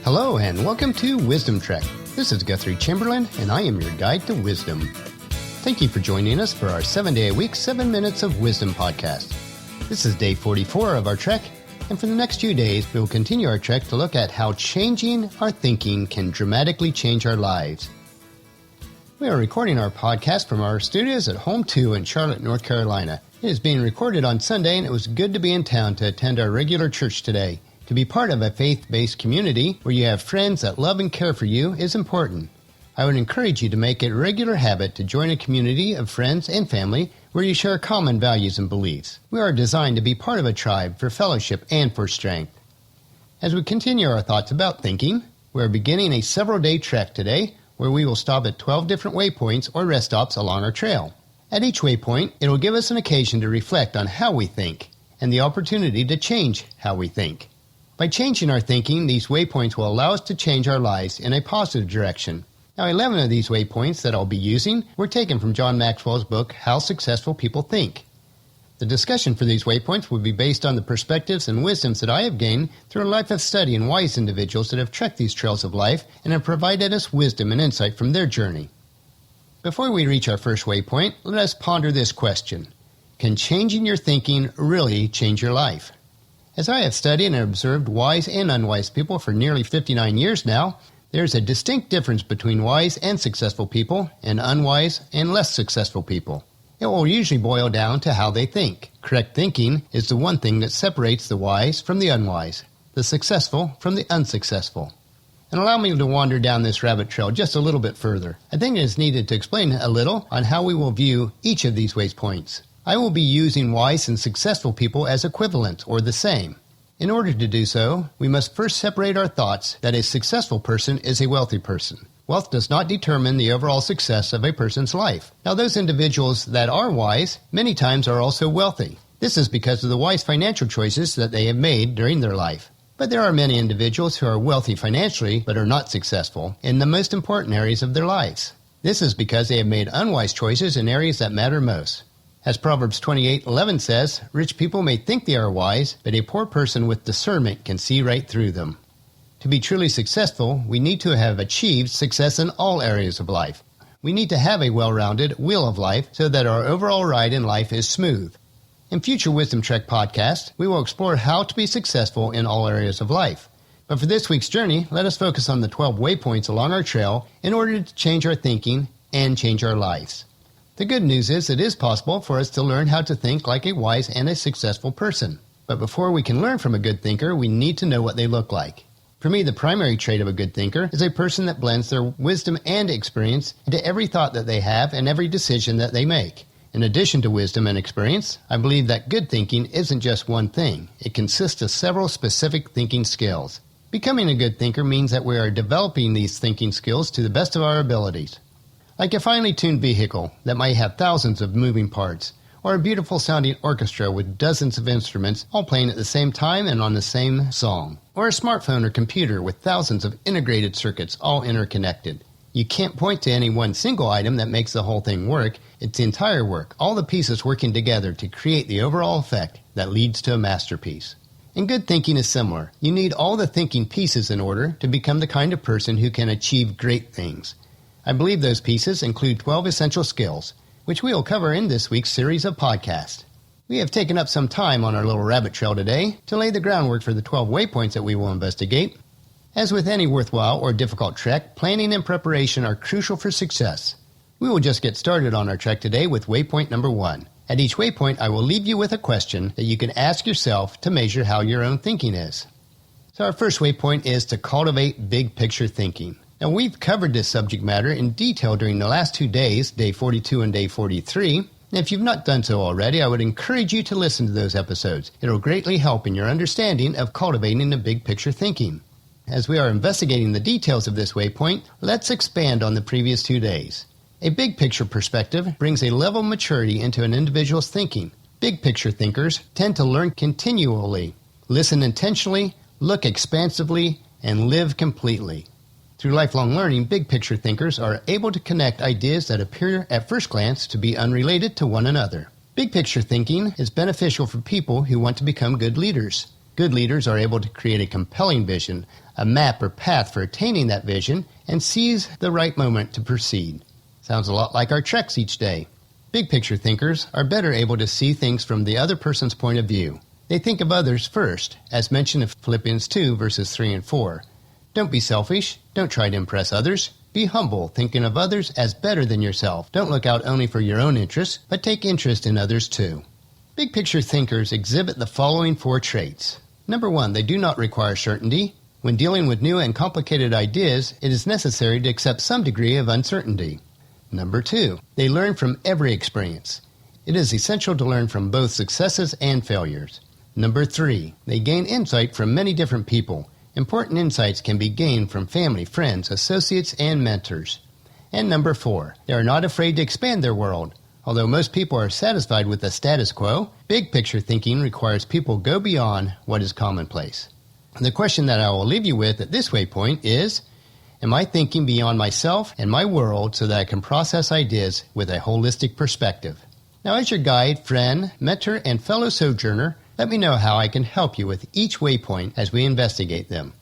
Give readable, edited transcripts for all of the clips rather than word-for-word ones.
Hello and welcome to Wisdom Trek. This is Guthrie Chamberlain and I am your guide to wisdom. Thank you for joining us for our 7-day-a-week 7 Minutes of Wisdom podcast. This is day 44 of our trek, and for the next few days we will continue our trek to look at how changing our thinking can dramatically change our lives. We are recording our podcast from our studios at Home 2 in Charlotte, North Carolina. It is being recorded on Sunday and it was good to be in town to attend our regular church today. To be part of a faith-based community where you have friends that love and care for you is important. I would encourage you to make it a regular habit to join a community of friends and family where you share common values and beliefs. We are designed to be part of a tribe for fellowship and for strength. As we continue our thoughts about thinking, we are beginning a several-day trek today where we will stop at 12 different waypoints or rest stops along our trail. At each waypoint, it will give us an occasion to reflect on how we think and the opportunity to change how we think. By changing our thinking, these waypoints will allow us to change our lives in a positive direction. Now, 11 of these waypoints that I'll be using were taken from John Maxwell's book, How Successful People Think. The discussion for these waypoints will be based on the perspectives and wisdoms that I have gained through a life of study and wise individuals that have trekked these trails of life and have provided us wisdom and insight from their journey. Before we reach our first waypoint, let us ponder this question. Can changing your thinking really change your life? As I have studied and observed wise and unwise people for nearly 59 years now, there is a distinct difference between wise and successful people and unwise and less successful people. It will usually boil down to how they think. Correct thinking is the one thing that separates the wise from the unwise, the successful from the unsuccessful. And allow me to wander down this rabbit trail just a little bit further. I think it is needed to explain a little on how we will view each of these waypoints. I will be using wise and successful people as equivalent or the same. In order to do so, we must first separate our thoughts that a successful person is a wealthy person. Wealth does not determine the overall success of a person's life. Now, those individuals that are wise many times are also wealthy. This is because of the wise financial choices that they have made during their life. But there are many individuals who are wealthy financially but are not successful in the most important areas of their lives. This is because they have made unwise choices in areas that matter most. As Proverbs 28:11 says, rich people may think they are wise, but a poor person with discernment can see right through them. To be truly successful, we need to have achieved success in all areas of life. We need to have a well-rounded wheel of life so that our overall ride in life is smooth. In future Wisdom Trek podcasts, we will explore how to be successful in all areas of life. But for this week's journey, let us focus on the 12 waypoints along our trail in order to change our thinking and change our lives. The good news is it is possible for us to learn how to think like a wise and a successful person. But before we can learn from a good thinker, we need to know what they look like. For me, the primary trait of a good thinker is a person that blends their wisdom and experience into every thought that they have and every decision that they make. In addition to wisdom and experience, I believe that good thinking isn't just one thing. It consists of several specific thinking skills. Becoming a good thinker means that we are developing these thinking skills to the best of our abilities. Like a finely tuned vehicle that might have thousands of moving parts, or a beautiful sounding orchestra with dozens of instruments all playing at the same time and on the same song, or a smartphone or computer with thousands of integrated circuits all interconnected. You can't point to any one single item that makes the whole thing work. It's the entire work, all the pieces working together to create the overall effect that leads to a masterpiece. And good thinking is similar. You need all the thinking pieces in order to become the kind of person who can achieve great things. I believe those pieces include 12 essential skills, which we will cover in this week's series of podcasts. We have taken up some time on our little rabbit trail today to lay the groundwork for the 12 waypoints that we will investigate. As with any worthwhile or difficult trek, planning and preparation are crucial for success. We will just get started on our trek today with waypoint number 1. At each waypoint, I will leave you with a question that you can ask yourself to measure how your own thinking is. So our first waypoint is to cultivate big picture thinking. Now, we've covered this subject matter in detail during the last 2 days, day 42 and day 43. And if you've not done so already, I would encourage you to listen to those episodes. It will greatly help in your understanding of cultivating the big picture thinking. As we are investigating the details of this waypoint, let's expand on the previous 2 days. A big picture perspective brings a level of maturity into an individual's thinking. Big picture thinkers tend to learn continually, listen intentionally, look expansively, and live completely. Through lifelong learning, big picture thinkers are able to connect ideas that appear at first glance to be unrelated to one another. Big picture thinking is beneficial for people who want to become good leaders. Good leaders are able to create a compelling vision, a map or path for attaining that vision, and seize the right moment to proceed. Sounds a lot like our treks each day. Big picture thinkers are better able to see things from the other person's point of view. They think of others first, as mentioned in Philippians 2, verses 3 and 4. Don't be selfish. Don't try to impress others. Be humble, thinking of others as better than yourself. Don't look out only for your own interests, but take interest in others too. Big picture thinkers exhibit the following 4 traits. Number 1, they do not require certainty. When dealing with new and complicated ideas, it is necessary to accept some degree of uncertainty. Number 2, they learn from every experience. It is essential to learn from both successes and failures. Number 3, they gain insight from many different people. Important insights can be gained from family, friends, associates, and mentors. And number 4, they are not afraid to expand their world. Although most people are satisfied with the status quo, big picture thinking requires people go beyond what is commonplace. The question that I will leave you with at this waypoint is, am I thinking beyond myself and my world so that I can process ideas with a holistic perspective? Now, as your guide, friend, mentor, and fellow sojourner, let me know how I can help you with each waypoint as we investigate them.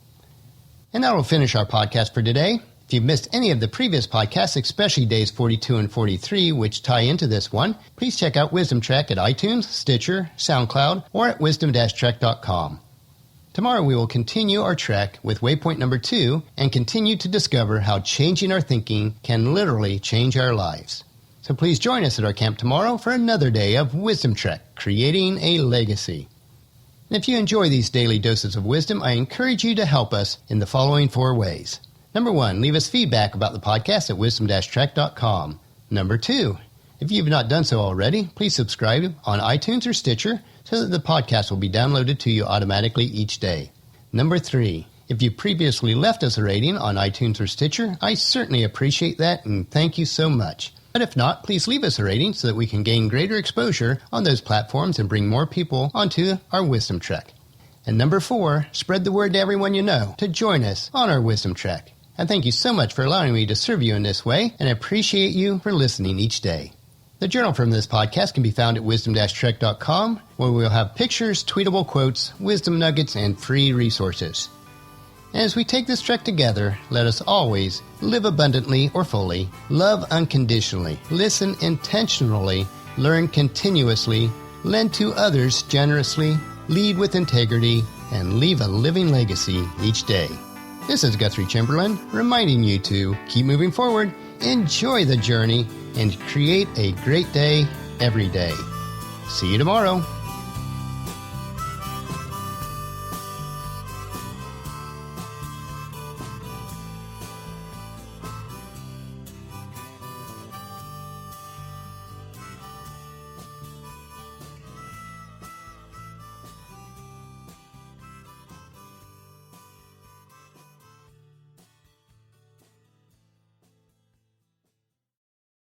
And that will finish our podcast for today. If you've missed any of the previous podcasts, especially days 42 and 43, which tie into this one, please check out Wisdom Trek at iTunes, Stitcher, SoundCloud, or at wisdom-trek.com. Tomorrow we will continue our trek with waypoint number 2 and continue to discover how changing our thinking can literally change our lives. So please join us at our camp tomorrow for another day of Wisdom Trek, creating a legacy. And if you enjoy these daily doses of wisdom, I encourage you to help us in the following 4 ways. Number 1, leave us feedback about the podcast at wisdom-trek.com. Number 2, if you've not done so already, please subscribe on iTunes or Stitcher so that the podcast will be downloaded to you automatically each day. Number 3, if you previously left us a rating on iTunes or Stitcher, I certainly appreciate that and thank you so much. But if not, please leave us a rating so that we can gain greater exposure on those platforms and bring more people onto our Wisdom Trek. And number 4, spread the word to everyone you know to join us on our Wisdom Trek. And thank you so much for allowing me to serve you in this way, and I appreciate you for listening each day. The journal from this podcast can be found at wisdom-trek.com, where we'll have pictures, tweetable quotes, wisdom nuggets, and free resources. And as we take this trek together, let us always live abundantly or fully, love unconditionally, listen intentionally, learn continuously, lend to others generously, lead with integrity, and leave a living legacy each day. This is Guthrie Chamberlain, reminding you to keep moving forward, enjoy the journey, and create a great day every day. See you tomorrow.